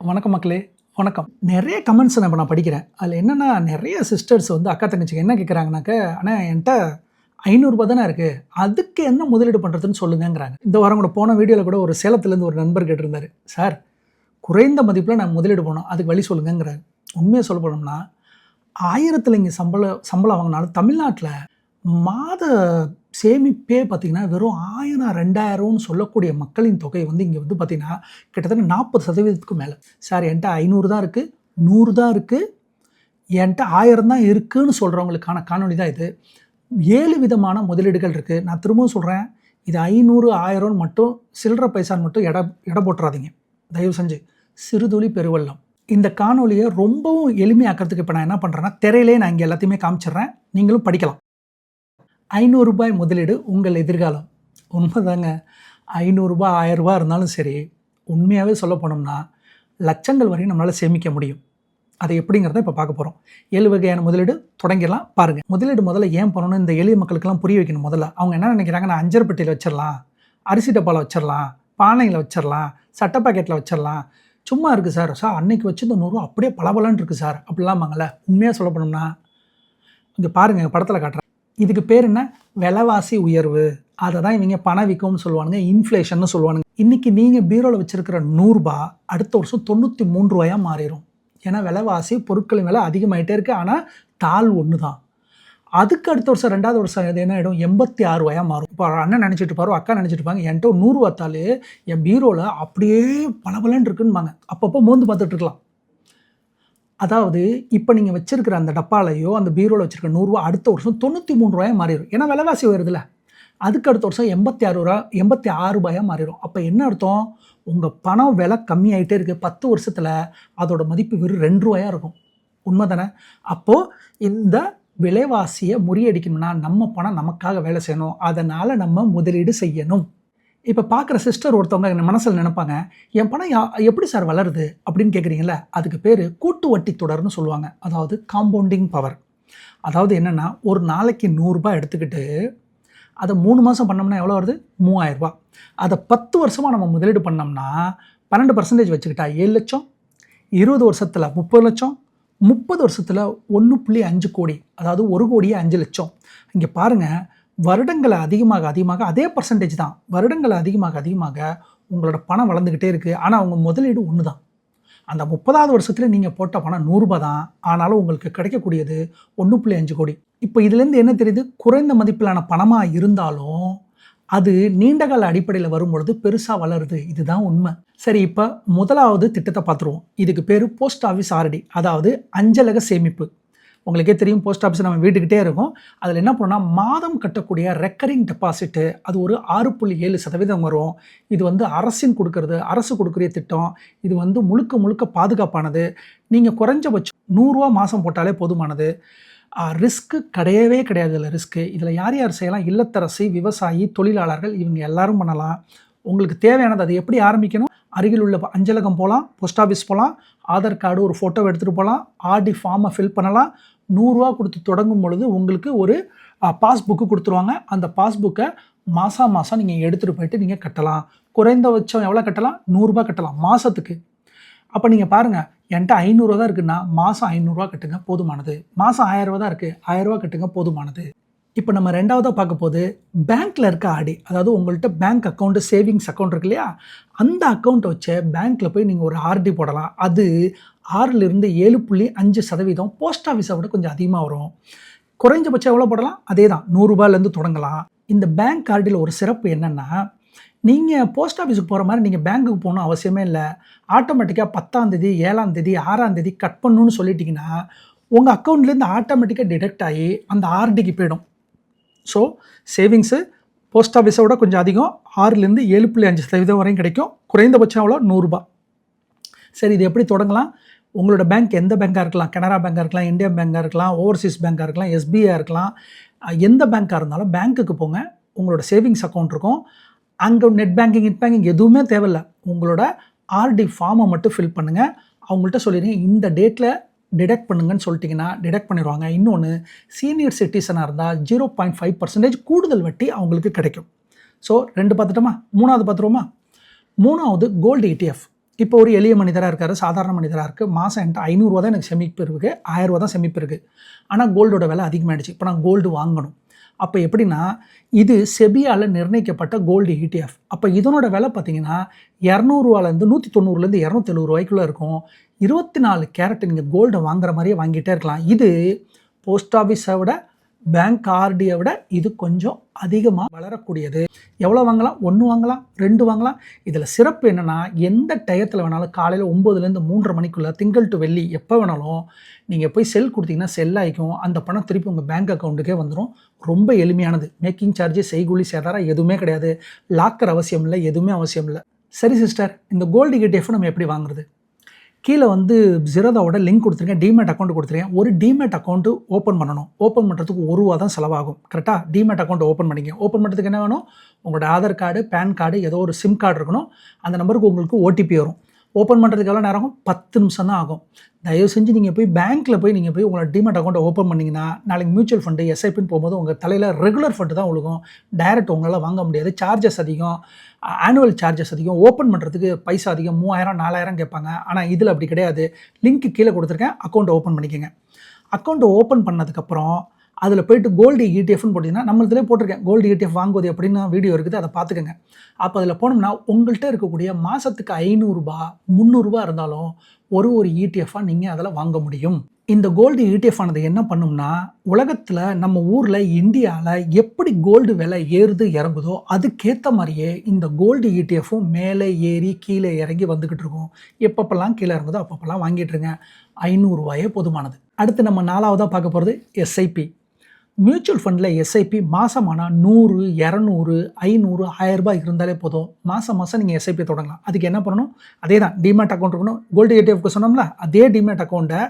வணக்கம் மக்களே, வணக்கம். நெறைய கமெண்ட்ஸ் நான் படிக்கிறேன். அதில என்னன்னா, நெறைய சிஸ்டர்ஸ் வந்து அக்கா, தங்கச்சிங்க என்ன கேட்குறாங்கனாக்க, "அண்ணா என்ட்ட ரூ. 500 தானே இருக்கு. அதுக்கு என்ன முதலீடு பண்ணுறதுன்னு சொல்லுங்கங்கிறாங்க." இந்த வாரம் கூட போன வீடியோல கூட ஒரு சேலத்துலேருந்து ஒரு நண்பர் கேட்டிருந்தாரு. "சார், குறைந்த மதிப்பில நான் முதலீடு பண்ணணும். அதுக்கு வழி சொல்லுங்கங்கிறாரு." உண்மைய சொல்ல போனோம்னா, 1000த்துல இங்க சம்பளம் வாங்கினாலும் தமிழ்நாட்ல மாத சேமிப்பே பார்த்தீங்கன்னா, வெறும் 1000, 2000ன்னு சொல்லக்கூடிய மக்களின் தொகை வந்து இங்க வந்து பார்த்தீங்கன்னா, கிட்டத்தட்ட 40% மேல. சார் என்ட்ட 500 தான் இருக்கு, 100 தான் இருக்கு, என்ட்ட 1000 தான் இருக்குன்னு சொல்றவங்களுக்கான காணொளி தான் இது. 7 விதமான முதலீடுகள் இருக்கு. நான் திரும்பவும் சொல்றேன், இது 500, 1000ன்னு மட்டும் சில்லற பைசான்னு மட்டும் எடை போட்டுறாதீங்க. தயவு செஞ்சு. சிறுதுளி பெருவெள்ளம். இந்த காணொளிய ரொம்பவும் எளிமையாக்குறதுக்கு இப்ப நான் என்ன பண்றேன்னா, திரையிலேயே நான் இங்க எல்லாத்தையுமே காமிச்சிடுறேன். நீங்களும் படிக்கலாம். ரூ. 500 முதலீடு உங்கள் எதிர்காலம். உண்மைதாங்க. ரூ. 500 ரூ. 1000 இருந்தாலும் சரி, உண்மையாவே சொல்ல போனோம்னா, லட்சங்கள் வரையும் நம்மளால சேமிக்க முடியும். அது எப்படிங்கிறத இப்ப பார்க்க போறோம். 7 வகையான முதலீடு தொடங்கிடலாம் பாருங்க. முதலீடு முதல்ல ஏன் பண்ணணும்னு இந்த எளிய மக்களுக்கெல்லாம் புரிய வைக்கணும் முதல்ல. அவங்க என்ன நினைக்கிறாங்க, நான் அஞ்சர பெட்டியில வச்சிரலாம், அரிசி டப்பால வச்சிரலாம், பானையில வச்சிரலாம், சட்ட பாக்கெட்ல வச்சிரலாம். சும்மா இருக்கு சார். சார் அன்னைக்கு வச்சிருந்த ரூ. 100 அப்படியே பளபளன்னு இருக்கு சார். அப்படிலாம்பாங்கல்ல. உண்மையா சொல்ல போனோம்னா, இங்க பாருங்க படத்துல காட்டுறேன். இதுக்கு பேர் என்ன? விலைவாசி உயர்வு. அத தான் இவங்க பணவீக்கம்னு சொல்லுவானுங்க. இன்ஃப்ளேஷன்னு சொல்லுவானுங்க. இன்னைக்கு நீங்க பீரோல வச்சிருக்கிற ரூ. 100 அடுத்த வருஷம் ரூ. 93 மாறிரும். ஏன்னா விலைவாசி பொருட்களின் விலை அதிகமாயிட்டே இருக்கு. ஆனா தாள் ஒண்ணு தான். அதுக்கு அடுத்த வருஷம் 2வது வருஷம் இது என்ன ஆயிடும்? ரூ. 86 மாறும். இப்போ அண்ணன் நினைச்சிட்டு இருப்பாரு, அக்கா நினைச்சிட்டு இருப்பாங்க, என்ட்ட ரூ. 100 தாளு என் பீரோல அப்படியே பளபளன்னு இருக்குன்னுபாங்க. அப்பப்போ மோந்து பார்த்துட்டு இருக்கலாம். அதாவது இப்ப நீங்க வச்சிருக்கிற அந்த டப்பாலயோ, அந்த பீரோல வச்சிருக்கிற ரூ. 100 அடுத்த வருஷம் ரூ. 93 மாறிரும். ஏன்னா விலைவாசி உயருதுல்ல. அதுக்கு அடுத்த வருஷம் ரூ. 86 மாறிரும். அப்ப என்ன அர்த்தம்? உங்க பணம் விலை கம்மியாயிட்டே இருக்கு. 10 வருஷத்துல அதோட மதிப்பு வெறும் ரூ. 2 இருக்கும். உண்மைதானே? அப்போ இந்த விலைவாசிய முறியடிக்கணும்னா, நம்ம பணம் நமக்காக வேலை செய்யணும். அதனால நம்ம முதலீடு செய்யணும். இப்ப பார்க்குற சிஸ்டர் ஒருத்தவங்க என் மனசுல நினைப்பாங்க, "என் பணம் எப்படி சார் வளருது?" அப்படின்னு கேட்குறீங்கல்ல, அதுக்கு பேரு கூட்டு வட்டி தொடர்ன்னு சொல்லுவாங்க. அதாவது காம்பவுண்டிங் பவர். அதாவது என்னன்னா, ஒரு நாளைக்கு ரூ. 100 எடுத்துக்கிட்டு, அத 3 மாசம் பண்ணோம்னா எவ்வளோ வருது? ரூ. 3000. அத 10 வருஷமா நம்ம முதலீடு பண்ணோம்னா, 12% வச்சுக்கிட்டா 7,00,000, 20 வருஷத்துல 30,00,000, 30 வருஷத்துல 1.5 கோடி. அதாவது 1,05,00,000. இங்க பாருங்க, வருடங்கள் அதிகமாக அதே பெர்சன்டேஜ் தான். வருடங்கள் அதிகமாக உங்களோட பணம் வளர்ந்துகிட்டே இருக்கு. ஆனா உங்க முதலீடு ஒண்ணு தான். அந்த 30வது வருஷத்துல நீங்க போட்ட பணம் ரூ. 100 தான். ஆனாலும் உங்களுக்கு கிடைக்கக்கூடியது 1.5 கோடி. இப்ப இதிலேருந்து என்ன தெரியுது? குறைந்த மதிப்பிலான பணமா இருந்தாலும், அது நீண்டகால அடிப்படையில வரும்பொழுது பெருசா வளருது. இதுதான் உண்மை. சரி, இப்ப முதலாவது திட்டத்த பார்த்துருவோம். இதுக்கு பேரு போஸ்ட் ஆஃபீஸ் ஆர்டி. அதாவது அஞ்சலக சேமிப்பு. உங்களுக்கே தெரியும், போஸ்ட் ஆஃபீஸ் நம்ம வீட்டுக்கிட்டே இருக்கும். அதில் என்ன பண்ணணும்னா, மாதம் கட்டக்கூடிய ரெக்கரிங் டெபாசிட்டு அது ஒரு 6.7% வரும். இது வந்து அரசு கொடுக்கக்கூடிய திட்டம். இது வந்து முழுக்க முழுக்க பாதுகாப்பானது. நீங்க குறைஞ்சபட்சம் ரூ. 100 மாசம் போட்டாலே போதுமானது. ரிஸ்க் கிடையவே கிடையாது. இதில் ரிஸ்க். இதில் யார் யார் செய்யலாம்? இல்லத்தரசி, விவசாயி, தொழிலாளர்கள் இவங்க எல்லாரும் பண்ணலாம். உங்களுக்கு தேவையானது அது எப்படி ஆரம்பிக்கணும்? அருகில் உள்ள அஞ்சலகம் போகலாம், போஸ்ட் ஆஃபீஸ் போகலாம், ஆதார் கார்டு ஒரு ஃபோட்டோ எடுத்துகிட்டு போகலாம், ஆர்டி ஃபார்மை ஃபில் பண்ணலாம். ரூ. 100 கொடுத்து தொடங்கும் பொழுது உங்களுக்கு ஒரு பாஸ்புக்கு கொடுத்துருவாங்க. அந்த பாஸ்புக்கை மாதம் நீங்கள் எடுத்துகிட்டு போயிட்டு நீங்கள் கட்டலாம். குறைந்தபட்சம் எவ்வளோ கட்டலாம்? ரூ. 100 கட்டலாம் மாதத்துக்கு. அப்போ நீங்கள் பாருங்கள், என்கிட்ட ரூ. 500 தான் இருக்குன்னா மாதம் ரூ. 500 கட்டுங்க போதுமானது. மாதம் ரூ. 1000 தான் இருக்குது, ரூ. 1000 கட்டுங்க போதுமானது. இப்போ நம்ம 2வதா பார்க்க போது பேங்க்ல இருக்க ஆர்டி. அதாவது உங்கள்கிட்ட பேங்க் அக்கௌண்ட், சேவிங்ஸ் அக்கௌண்ட் இருக்கு இல்லையா? அந்த அக்கௌண்ட்டை வச்சு பேங்க்ல போய் நீங்கள் ஒரு ஆர்டி போடலாம். அது 6லிருந்து 7.5% போஸ்ட் ஆஃபீஸை விட கொஞ்சம் அதிகமாக வரும். குறைஞ்சபட்சம் எவ்வளோ போடலாம்? அதே தான் ரூ. 100லேருந்து தொடங்கலாம். இந்த பேங்க் ஆர்டியில் ஒரு சிறப்பு என்னென்னா, நீங்கள் போஸ்ட் ஆஃபீஸுக்கு போகிற மாதிரி நீங்கள் பேங்க்குக்கு போகணும் அவசியமே இல்லை. ஆட்டோமேட்டிக்காக 10ஆம் தேதி, 7ஆம் தேதி, 6ஆம் தேதி கட் பண்ணணும்னு சொல்லிட்டீங்கன்னா, உங்கள் அக்கௌண்ட்லேருந்து ஆட்டோமேட்டிக்காக டிடெக்ட் ஆகி அந்த ஆர்டிக்கு போயிடும். ஸோ சேவிங்ஸு போஸ்ட் ஆஃபீஸை விட கொஞ்சம் அதிகம். 6லேருந்து 7.5% வரையும் கிடைக்கும். குறைந்தபட்சம் எவ்வளோ? ரூ. 100. சரி, இது எப்படி தொடங்கலாம்? உங்களோட பேங்க் எந்த பேங்காக இருக்கலாம்? கனரா பேங்காக இருக்கலாம், இந்தியன் பேங்காக இருக்கலாம், ஓவர்சீஸ் பேங்காக இருக்கலாம், எஸ்பிஐ இருக்கலாம். எந்த பேங்காக இருந்தாலும் பேங்க்குக்கு போங்க. உங்களோட சேவிங்ஸ் அக்கௌண்ட் இருக்கும். அங்கே நெட் பேங்கிங் எதுவுமே தேவையில்ல. உங்களோட ஆர்டி ஃபார்மை மட்டும் ஃபில் பண்ணுங்கள். அவங்கள்ட்ட சொல்லிடுங்க, இந்த டேட்டில் டிடெக்ட் பண்ணுங்கன்னு சொல்லிட்டிங்கன்னா டிடெக்ட் பண்ணிடுவாங்க. இன்னொன்று, சீனியர் சிட்டிசனாக இருந்தால் 0.5% கூடுதல் வட்டி அவங்களுக்கு கிடைக்கும். ஸோ 2 பார்த்துட்டோமா? 3வது பார்த்துருவோமா? 3வது கோல்டு ETF. இப்போ ஒரு எளிய மனிதராக இருக்கார், சாதாரண மனிதராக இருக்குது, மாதம் என்கிட்ட 500 தான் எனக்கு சேமிப்பு இருக்குது, 1000 தான் சேமிப்பு இருக்குது. ஆனால் கோல்டோட விலை அதிகமாகிடுச்சு, இப்போ நான் கோல்டு வாங்கணும். அப்போ எப்படின்னா, இது செபியால் நிர்ணயிக்கப்பட்ட கோல்டு ETF. அப்போ இதனோட விலை பார்த்தீங்கன்னா ₹200லேருந்து ₹190லேருந்து ₹270 இருக்கும். 24 கேரட் நீங்கள் கோல்டை வாங்குற மாதிரியே வாங்கிட்டே இருக்கலாம். இது போஸ்ட் ஆஃபீஸை விட, பேங்க் ஆர்டியை விட இது கொஞ்சம் அதிகமாக வளரக்கூடியது. எவ்வளோ வாங்கலாம்? 1 வாங்கலாம், 2 வாங்கலாம். இதில் சிறப்பு என்னென்னா, எந்த டயத்தில் வேணாலும் காலையில் 9லேருந்து 3:30 மணிக்குள்ளே திங்கள் டு வெள்ளி எப்போ வேணாலும் நீங்கள் போய் செல் கொடுத்தீங்கன்னா செல் ஆகிக்கும். அந்த பணம் திருப்பி உங்கள் பேங்க் அக்கௌண்ட்டுக்கே வந்துடும். ரொம்ப எளிமையானது. மேக்கிங் சார்ஜ், செய்கூலி சேதாரம் எதுவுமே கிடையாது. லாக்கர் அவசியம் இல்லை, எதுவுமே அவசியம் இல்லை. சரி சிஸ்டர், இந்த கோல்டு ETF நம்ம எப்படி வாங்குறது? கீழே வந்து ஜிரோதாவோட லிங்க் கொடுத்துருக்கேன், டிமேட் அக்கௌண்ட் கொடுத்துருக்கேன். ஒரு டிமேட் அக்கௌண்ட்டு ஓப்பன் பண்ணணும். ஓப்பன் பண்ணுறதுக்கு ₹1 தான் செலவாகும். கரெக்டாக டிமேட் அக்கௌண்ட் ஓப்பன் பண்ணிங்க. ஓப்பன் பண்ணுறதுக்கு என்ன வேணும்? உங்களோட ஆதார் கார்டு, பேன் கார்டு, ஏதோ ஒரு சிம் கார்டு இருக்கணும். அந்த நம்பருக்கு உங்களுக்கு OTP வரும். ஓப்பன் பண்ணுறதுக்கு எவ்வளோ நேரம் ஆகும்? 10 நிமிஷம் தான் ஆகும். தயவு செஞ்சு நீங்கள் போய் பேங்க்கில் போய் உங்களோட டிமேட் அக்கௌண்ட்டை ஓப்பன் பண்ணிங்கன்னா, நாளைக்கு மியூச்சுவல் ஃபண்டு, SIPன்னு போகும்போது உங்கள் தலையில் ரெகுலர் ஃபண்டு தான் விழுகும். டைரக்ட் உங்களால் வாங்க முடியாது. சார்ஜஸ் அதிகம், ஆனுவல் சார்ஜஸ் அதிகம், ஓப்பன் பண்ணுறதுக்கு பைசா அதிகம், 3000 4000 கேட்பாங்க. ஆனால் இதில் அப்படி கிடையாது. லிங்க்கு கீழே கொடுத்துருக்கேன், அக்கௌண்ட்டை ஓப்பன் பண்ணிக்கோங்க. அக்கௌண்ட்டை ஓப்பன் பண்ணதுக்கப்புறம் அதில் போய்ட்டு கோல்டு ETFன்னு போட்டிங்கன்னா, நம்மளதுலேயே போட்டிருக்கேன் கோல்டு ETF வாங்குவது எப்படின்னு வீடியோ இருக்குது, அதை பார்த்துக்கோங்க. அப்போ அதில் போனோம்னா உங்கள்கிட்ட இருக்கக்கூடிய மாதத்துக்கு ₹500 ₹300 இருந்தாலும் ஒரு ETF-ஆக நீங்கள் அதில் வாங்க முடியும். இந்த கோல்டு ETF ஆனது என்ன பண்ணும்னா, உலகத்தில் நம்ம ஊரில் இந்தியாவில் எப்படி கோல்டு விலை ஏறுது இறங்குதோ அதுக்கேற்ற மாதிரியே இந்த கோல்டு ETFும் மேலே ஏறி கீழே இறங்கி வந்துக்கிட்டு இருக்கும். எப்பப்பெல்லாம் கீழே இறங்குதோ அப்பப்பெல்லாம் வாங்கிட்டுருங்க. ₹500 போதுமானது. அடுத்து நம்ம 4வதாக பார்க்க போகிறது SIP. மியூச்சுவல் ஃபண்டில் SIP மாதமானால் 100, 200, 500, ₹1000 இருந்தாலே போதும். மாதம் நீங்கள் SIP தொடங்கலாம். அதுக்கு என்ன பண்ணணும்? அதே தான், டிமேட் அக்கௌண்ட் இருக்கணும். கோல்டு ETFக்கு சொன்னோம்ல, அதே டிமேட் அக்கௌண்ட்டை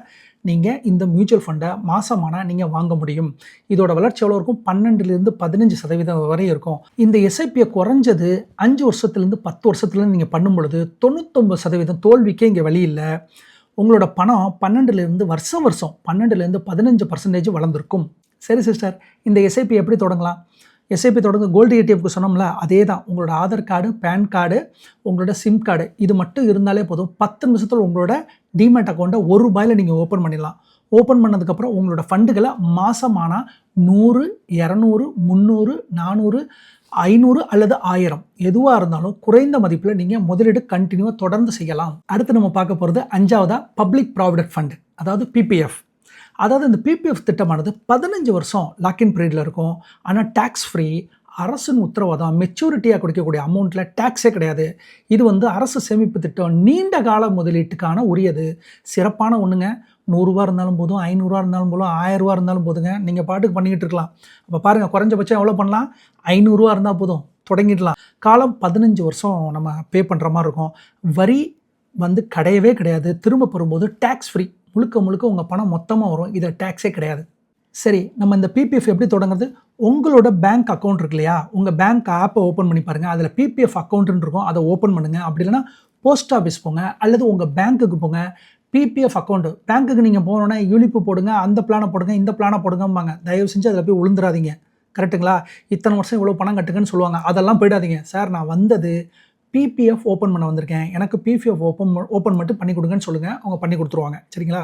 நீங்கள் இந்த மியூச்சுவல் ஃபண்டை மாதமானால் நீங்கள் வாங்க முடியும். இதோட வளர்ச்சி எவ்வளோ இருக்கும்? 12லேருந்து 15% வரை இருக்கும். இந்த SIPயை குறைஞ்சது 5 வருஷத்துலேருந்து 10 வருஷத்துலேருந்து நீங்கள் பண்ணும் பொழுது 99% தோல்விக்கே இங்கே வழி இல்லை. உங்களோட பணம் 12லேருந்து வருஷம் 12லேருந்து 15% வளர்ந்துருக்கும். சரி சிஸ்டர், இந்த SIP எப்படி தொடங்கலாம்? SIP தொடங்க கோல்டு ETFக்கு சொன்னோம்ல, அதே தான். உங்களோட ஆதார் கார்டு, பேன் கார்டு, உங்களோட சிம் கார்டு இது மட்டும் இருந்தாலே போதும். 10 நிமிஷத்தில் உங்களோட டிமேட் அக்கௌண்ட்டை ₹1 நீங்கள் ஓப்பன் பண்ணிடலாம். ஓப்பன் பண்ணதுக்கப்புறம் உங்களோட ஃபண்டுகளை மாதமானால் 100, 200, 300, 400, 500 அல்லது 1000 எதுவாக இருந்தாலும் குறைந்த மதிப்பில் நீங்கள் முதலீடு கண்டினியூவாக தொடர்ந்து செய்யலாம். அடுத்து நம்ம பார்க்க போகிறது 5வதாக பப்ளிக் ப்ராவிடென்ட் ஃபண்ட், அதாவது PPF. அதாவது இந்த PPF திட்டமானது 15 வருஷம் லாக்இன் பீரியடில் இருக்கும். ஆனால் டேக்ஸ் ஃப்ரீ, அரசின் உத்தரவாதம், மெச்சூரிட்டியாக கொடுக்கக்கூடிய அமௌண்ட்டில் டேக்ஸே கிடையாது. இது வந்து அரசு சேமிப்பு திட்டம், நீண்ட கால முதலீட்டுக்கான உரியது. சிறப்பான ஒன்றுங்க. ₹100 இருந்தாலும் போதும், ₹500 இருந்தாலும் போதும், ₹1000 இருந்தாலும் போதுங்க. நீங்கள் பாட்டுக்கு பண்ணிக்கிட்டு இருக்கலாம். அப்போ பாருங்கள், குறைஞ்சபட்சம் எவ்வளோ பண்ணலாம்? ₹500 இருந்தால் போதும், தொடங்கிடலாம். காலம் 15 வருஷம் நம்ம பே பண்ணுற மாதிரி இருக்கும். வரி வந்து கிடையவே கிடையாது. திரும்ப பெறும்போது டேக்ஸ் ஃப்ரீ, முழுக்க உங்கள் பணம் மொத்தமாக வரும். இதில் டேக்ஸே கிடையாது. சரி, நம்ம இந்த PPF எப்படி தொடங்குறது? உங்களோட பேங்க் அக்கௌண்ட் இருக்கு இல்லையா, உங்கள் பேங்க் ஆப்பை ஓப்பன் பண்ணி பாருங்கள். அதில் PPF அக்கௌண்ட்டுன்னு இருக்கும், அதை ஓப்பன் பண்ணுங்கள். அப்படி இல்லைனா போஸ்ட் ஆஃபீஸ் போங்க, அல்லது உங்கள் பேங்க்குக்கு போங்க. PPF அக்கௌண்ட்டு பேங்க்குக்கு நீங்கள் போனோன்னா யூலிப்பு போடுங்க, அந்த பிளானை போடுங்க, இந்த பிளானை போடுங்கம்பாங்க. தயவு செஞ்சு அதில் போய் விழுந்துடாதீங்க. கரெக்டுங்களா? இத்தனை வருஷம் இவ்வளோ பணம் கட்டுங்கன்னு சொல்லுவாங்க. அதெல்லாம் போயிடாதீங்க. சார், நான் வந்தது PPF ஓப்பன் பண்ண வந்திருக்கேன், எனக்கு PPF ஓப்பன் மட்டும் பண்ணி கொடுங்கன்னு சொல்லுங்கள். அவங்க பண்ணி கொடுத்துருவாங்க. சரிங்களா?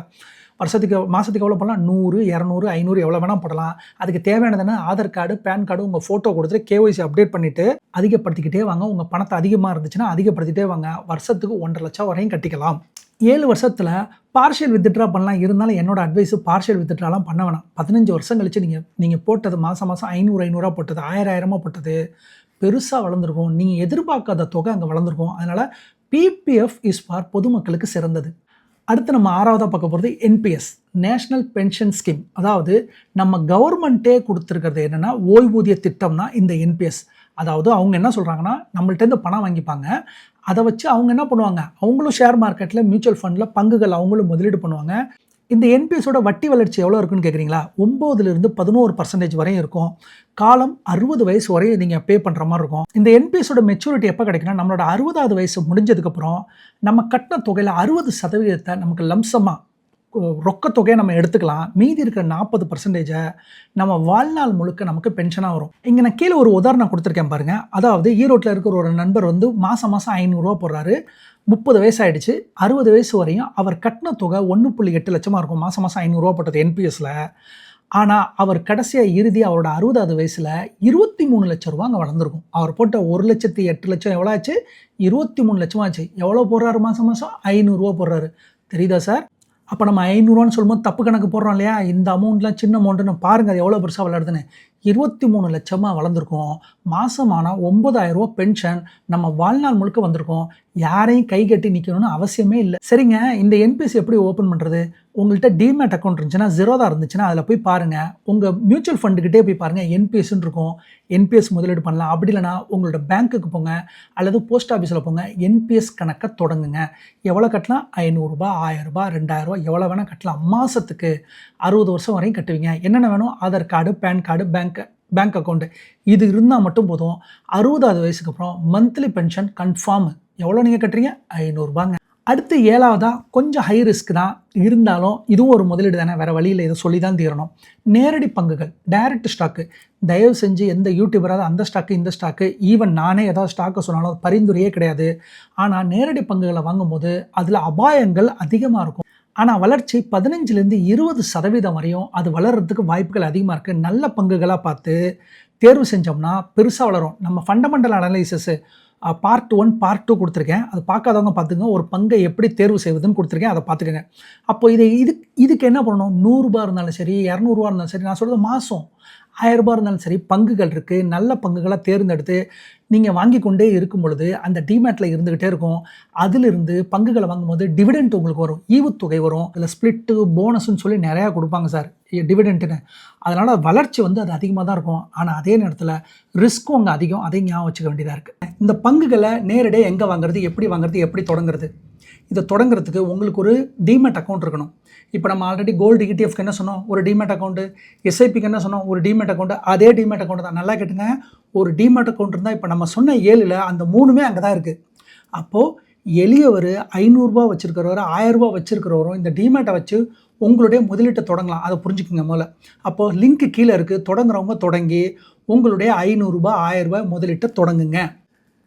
மாதத்துக்கு எவ்வளோ பண்ணலாம்? 100, 200, 500 எவ்வளோ வேணால் போடலாம். அதுக்கு தேவையானதுன்னா ஆதார் கார்டு, பேன் கார்டு, உங்கள் ஃபோட்டோ கொடுத்துட்டு KYC அப்டேட் பண்ணிவிட்டு அதிகப்படுத்திக்கிட்டே வாங்க. உங்கள் பணத்தை அதிகமாக இருந்துச்சுன்னா அதிகப்படுத்திகிட்டே வாங்க. வருஷத்துக்கு 1.5 லட்சம் வரையும் கட்டிக்கலாம். 7 வருஷத்தில் பார்ஷியல் வித்ட்ரா பண்ணலாம். இருந்தாலும் என்னோட அட்வைஸு பார்ஷியல் வித்ட்ராலாம் பண்ண வேணாம். 15 வருஷம் கழிச்சு நீங்கள் போட்டது மாதம் 500 போட்டது, 1000 போட்டது பெருசாக வளர்ந்துருக்கும். நீங்கள் எதிர்பார்க்காத தொகை அங்கே வளர்ந்துருக்கும். அதனால் PPF இஸ் ஃபார் பொதுமக்களுக்கு சிறந்தது. அடுத்து நம்ம 6வதாக பார்க்க போகிறது NPS, நேஷ்னல் பென்ஷன் ஸ்கீம். அதாவது நம்ம கவர்மெண்ட்டே கொடுத்துருக்கிறது என்னென்னா ஓய்வூதிய திட்டம்னா இந்த NPS. அதாவது அவங்க என்ன சொல்கிறாங்கன்னா, நம்மள்ட்டேருந்து பணம் வாங்கிப்பாங்க. அதை வச்சு அவங்க என்ன பண்ணுவாங்க, அவங்களும் ஷேர் மார்க்கெட்டில், மியூச்சுவல் ஃபண்டில் பங்குகள் அவங்களும் முதலீடு பண்ணுவாங்க. இந்த NPSோட வட்டி வளர்ச்சி எவ்வளோ இருக்குன்னு கேட்குறீங்களா? 9லேருந்து 11% வரையும் இருக்கும். காலம் 60 வயசு வரையும் நீங்கள் பே பண்ணுற மாதிரி இருக்கும். இந்த NPSோட மெச்சூரிட்டி எப்போ கிடைக்குன்னா, நம்மளோட 60வது வயசு முடிஞ்சதுக்கப்புறம் நம்ம கட்டின தொகையில் 60% நமக்கு லம்சமாக ரொக்கத் தொகையை நம்ம எடுத்துக்கலாம். மீதி இருக்கிற 40% நம்ம வாழ்நாள் முழுக்க நமக்கு பென்ஷனா வரும். இங்க நான் கீழ ஒரு உதாரணம் குடுத்திருக்கேன் பாருங்க. அதாவது ஈரோட்ல இருக்கிற ஒரு நண்பர் வந்து மாசம் மாசம் ரூ. 500 போடுறாரு. 30 வயசு ஆயிடுச்சு. 60 வயசு வரையும் அவர் கட்டின தொகை 1.8 லட்சமா இருக்கும். மாசம் மாசம் ரூ. 500 போட்டது என்பிஎஸ்ல. ஆனா, அவர் கடைசியா இறுதியா அவரோட 60வது வயசுல ரூ. 23 லட்சம் அங்க வளர்ந்திருக்கும். அவர் போட்ட 1,08,00,000 எவ்வளோ ஆச்சு? 23 லட்சம் ஆச்சு. எவ்வளோ போடுறாரு மாசம் மாசம்? ரூ. 500 போடுறாரு. தெரியுதா சார்? அப்ப நம்ம ரூ. 500ன்னு சொல்லும்போது தப்பு கணக்கு போடுறோம் இல்லையா? இந்த அமௌண்ட்லாம் சின்ன அமௌண்ட்டுன்னு பாருங்க அது எவ்வளோ பெருசா வளருதுன்னு. 23 லட்சமா வளர்ந்திருக்கும். மாசமானா ரூ. 9,000 பென்ஷன் நம்ம வாழ்நாள் முழுக்க வந்திருக்கும். யாரையும் கை கட்டி நிக்கணும்னு அவசியமே இல்ல. சரிங்க, இந்த என்பிஎஸ் எப்படி ஓப்பன் பண்றது? உங்கள்ட்ட டிமேட் அக்கவுண்ட் இருந்துச்சுன்னா, ஜெரோதா இருந்துச்சுன்னா அதில போய் பாருங்க. உங்க மியூச்சுவல் ஃபண்டுகிட்டே போய் பாருங்க. என்பிஎஸ்ன்னு இருக்கும். என்பிஎஸ் முதலீடு பண்ணலாம். அப்படி இல்லன்னா உங்களோட பேங்க்குக்கு போங்க அல்லது போஸ்ட் ஆஃபீஸ்ல போங்க. என்பிஎஸ் கணக்க தொடங்குங்க. எவ்வளோ கட்டலாம்? ரூ. 500, ரூ. 1000, ரூ. 2000 எவ்வளோ வேணா கட்டலாம். மாசத்துக்கு 60 வருஷம் வரையும் கட்டுவீங்க. என்னென்ன வேணும்? Aadhaar card, PAN card, bank account இது இருந்தா மட்டும் போதும். 60வது வயசுக்கு அப்புறம் மந்த்லி பென்ஷன் கன்ஃபார்ம். எவ்வளோ நீங்க கட்டுறீங்க? ரூ. 500. அடுத்து 7வதா கொஞ்சம் ஹை ரிஸ்க் தான். இருந்தாலும் இதுவும் ஒரு முதலீடு தானே. வேற வழி இல்ல. இத சொல்லி தான் தீரணும். நேரடி பங்குகள், டைரக்ட் ஸ்டாக். தயவு செஞ்சு எந்த யூடியூபராவது அந்த ஸ்டாக் இந்த ஸ்டாக் ஈவன் நானே ஏதாவது ஸ்டாக்க சொன்னாலும் அது பரிந்துரையே கிடையாது. ஆனா நேரடி பங்குகளை வாங்கும்போது அதுல அபாயங்கள் அதிகமா இருக்கும். ஆனா வளர்ச்சி 15லேருந்து 20% வரையும் அது வளர்றதுக்கு வாய்ப்புகள் அதிகமா இருக்கு. நல்ல பங்குகளா பார்த்து தேர்வு செஞ்சோம்னா பெருசா வளரும். நம்ம ஃபண்டமெண்டல் அனலைசிஸ் பார்ட் 1, பார்ட் 2 குடுத்துருக்கேன். அது பார்க்காதவங்க பார்த்துங்க. ஒரு பங்கை எப்படி தேர்வு செய்வதுன்னு குடுத்துருக்கேன். அத பார்த்துக்கங்க. அப்போ இதுக்கு என்ன பண்ணணும்? ரூ. 100 இருந்தாலும் சரி, ரூ. 200 இருந்தாலும் சரி, நான் சொல்றது மாசம் ரூ. 1000 இருந்தாலும் சரி, பங்குகள் இருக்கு. நல்ல பங்குகளா தேர்ந்தெடுத்து நீங்க வாங்கிக் கொண்டே இருக்கும் பொழுது அந்த டிமேட்ல இருந்துகிட்டே இருக்கும். அதிலிருந்து பங்குகள வாங்கும்போது டிவிடெண்ட் உங்களுக்கு வரும். ஈவுத்தொகை வரும். இதுல ஸ்பிளிட், போனஸ்ன்னு சொல்லி நெறைய குடுப்பாங்க சார். டிவிடெண்ட்ன்னு. அதனால வளர்ச்சி வந்து அது அதிகமா தான் இருக்கும். ஆனா அதே நேரத்துல ரிஸ்க்கும் அங்க அதிகம். அதையும் ஞாபகம் வச்சுக்க வேண்டியதா இருக்கு. இந்த பங்குகள நேரடியா எங்க வாங்குறது? எப்படி வாங்குறது? எப்படி தொடங்குறது? இத தொடங்குறதுக்கு உங்களுக்கு ஒரு டிமேட் அக்கவுண்ட் இருக்கணும். இப்ப நம்ம ஆல்ரெடி கோல்டு இடிஎஃப்க்கு என்ன சொன்னோம்? ஒரு டிமேட் அக்கவுண்ட். எஸ்ஐபிக்கு என்ன சொன்னோம்? ஒரு டிமேட் அக்கவுண்ட். அதே டிமேட் அக்கவுண்ட் தான். நல்லா கேட்டுங்க. ஒரு டிமேட் அக்கவுண்ட் இருந்தா இப்ப நம்ம சொன்ன 7ல அந்த 3மே அங்க தான் இருக்கு. அப்போ எளியவரு ரூ. 500 வச்சிருக்கிறவரு, ரூ. 1000 வச்சிருக்கிறவரும் இந்த டிமேட்ட வச்சு உங்களுடைய முதலீட்ட தொடங்கலாம். அத புரிஞ்சுக்கங்க முதல்ல. அப்போ லிங்க் கீழ இருக்கு. தொடங்குறவங்க தொடங்கி உங்களுடைய ரூ. 500, ரூ. 1000 முதலீட்ட தொடங்குங்க.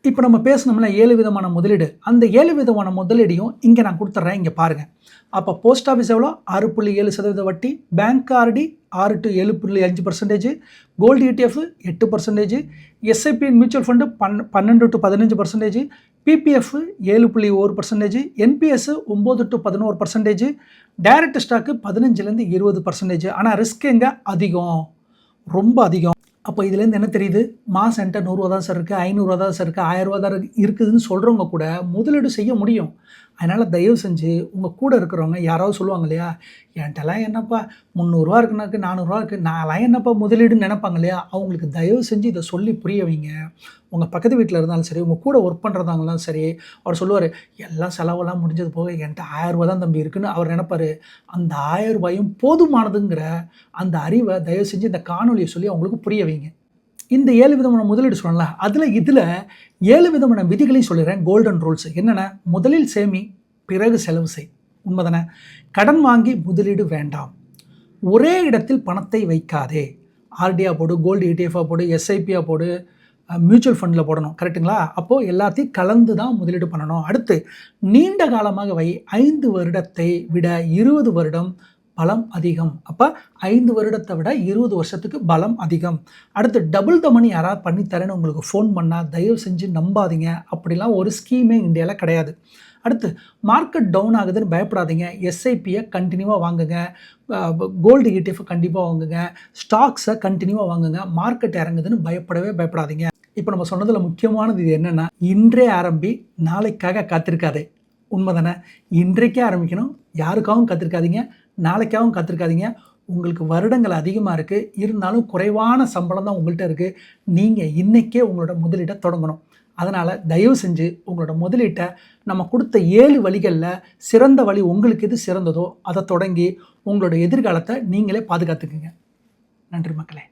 இப்ப நம்ம பேசணும்ல 7 விதமான முதலீடு. அந்த 7 விதமான முதலீடையும் இங்க நான் குடுத்துறேன். இங்க பாருங்க. அப்ப போஸ்ட் ஆஃபீஸ் எவ்வளோ? 6.7% வட்டி, bank RD 6 to 7.5%, gold ETF 8%, SIP mutual fund 12 to 15%, PPF 7.1%, NPS 9 to 11%, direct stock 15லேருந்து 20%. ஆனா ரிஸ்க் எங்க அதிகம்? ரொம்ப அதிகம். அப்போ இதுலேருந்து என்ன தெரியுது? மாசம் என்ட்ட ரூ. 100 தான் சார் இருக்கு, ரூ. 500 தான் சார் இருக்கு, ரூ. 1000 தான் இருக்குதுன்னு சொல்றவங்க கூட முதலீடு செய்ய முடியும். அதனால தயவு செஞ்சு உங்க கூட இருக்கிறவங்க யாராவது சொல்லுவாங்க இல்லையா? என்ட்டலாம் என்னப்பா ரூ. 300 இருக்குனாக்கு, ரூ. 400 இருக்கு, நான்லாம் என்னப்பா முதலீடுன்னு நினைப்பாங்க இல்லையா? அவங்களுக்கு தயவு செஞ்சு இதை சொல்லி புரிய வைங்க. உங்க பக்கத்து வீட்டில் இருந்தாலும் சரி, உங்க கூட ஒர்க் பண்ணுறதா இருந்தாலும் சரி, அவர் சொல்லுவார் எல்லாம் செலவெல்லாம் முடிஞ்சது போக என்கிட்ட ரூ. 1000 தான் தம்பி இருக்குன்னு அவர் நினைப்பாரு. அந்த ரூ. 1000 போதுமானதுங்கிற அந்த அறிவை தயவு செஞ்சு இந்த காணொலியை சொல்லி அவங்களுக்கு புரிய வைங்க. இந்த 7 விதமான முதலீடு சொல்லல. இதில் 7 விதமான விதிகளையும் சொல்லிடுறேன். கோல்டன் ரூல்ஸ் என்னென்ன? முதலில் சேமி, பிறகு செலவு செய். உண்மைதானே? கடன் வாங்கி முதலீடு வேண்டாம். ஒரே இடத்தில் பணத்தை வைக்காதே. ஆர்டியா போடு, கோல்டு இடிஎஃப்ஆ போடு, எஸ்ஐபியா போடு, மியூச்சுவல் ஃபண்டில் போடணும். கரெக்டுங்களா? அப்போது எல்லாத்தையும் கலந்து தான் முதலீடு பண்ணணும். அடுத்து நீண்ட காலமாக வை. 5 வருடத்தை விட 20 வருடம் பலம் அதிகம். அப்போ 5 வருடத்தை விட 20 வருஷத்துக்கு பலம் அதிகம். அடுத்து டபுள் த மணி யாராவது பண்ணித்தரேன்னு உங்களுக்கு ஃபோன் பண்ணால் தயவு செஞ்சு நம்பாதீங்க. அப்படிலாம் ஒரு ஸ்கீமே இந்தியாவில் கிடையாது. அடுத்து மார்க்கெட் டவுன் ஆகுதுன்னு பயப்படாதீங்க. எஸ்ஐபியை கண்டினியூவாக வாங்குங்க. கோல்டு இடிஎஃப் கண்டிப்பாக வாங்குங்க. ஸ்டாக்ஸை கண்டினியூவாக வாங்குங்க. மார்க்கெட் இறங்குதுன்னு பயப்படாதீங்க. இப்போ நம்ம சொன்னதில் முக்கியமானது இது என்னென்னா, இன்றே ஆரம்பி நாளைக்காக காத்திருக்காதே. உண்மைதானே? இன்றைக்கே ஆரம்பிக்கணும். யாருக்காகவும் காத்திருக்காதீங்க, நாளைக்காகவும் காத்திருக்காதீங்க. உங்களுக்கு வருடங்கள் அதிகமாக இருக்குது, இருந்தாலும் குறைவான சம்பளம் தான் உங்கள்கிட்ட இருக்குது. நீங்கள் இன்றைக்கே உங்களோட முதலீட்டை தொடங்கணும். அதனால் தயவு செஞ்சு உங்களோட முதலீட்டை நம்ம கொடுத்த 7 வழிகளில் சிறந்த வழி உங்களுக்கு எது சிறந்ததோ அதை தொடங்கி உங்களோட எதிர்காலத்தை நீங்களே பாதுகாத்துக்குங்க. நன்றி மக்களே.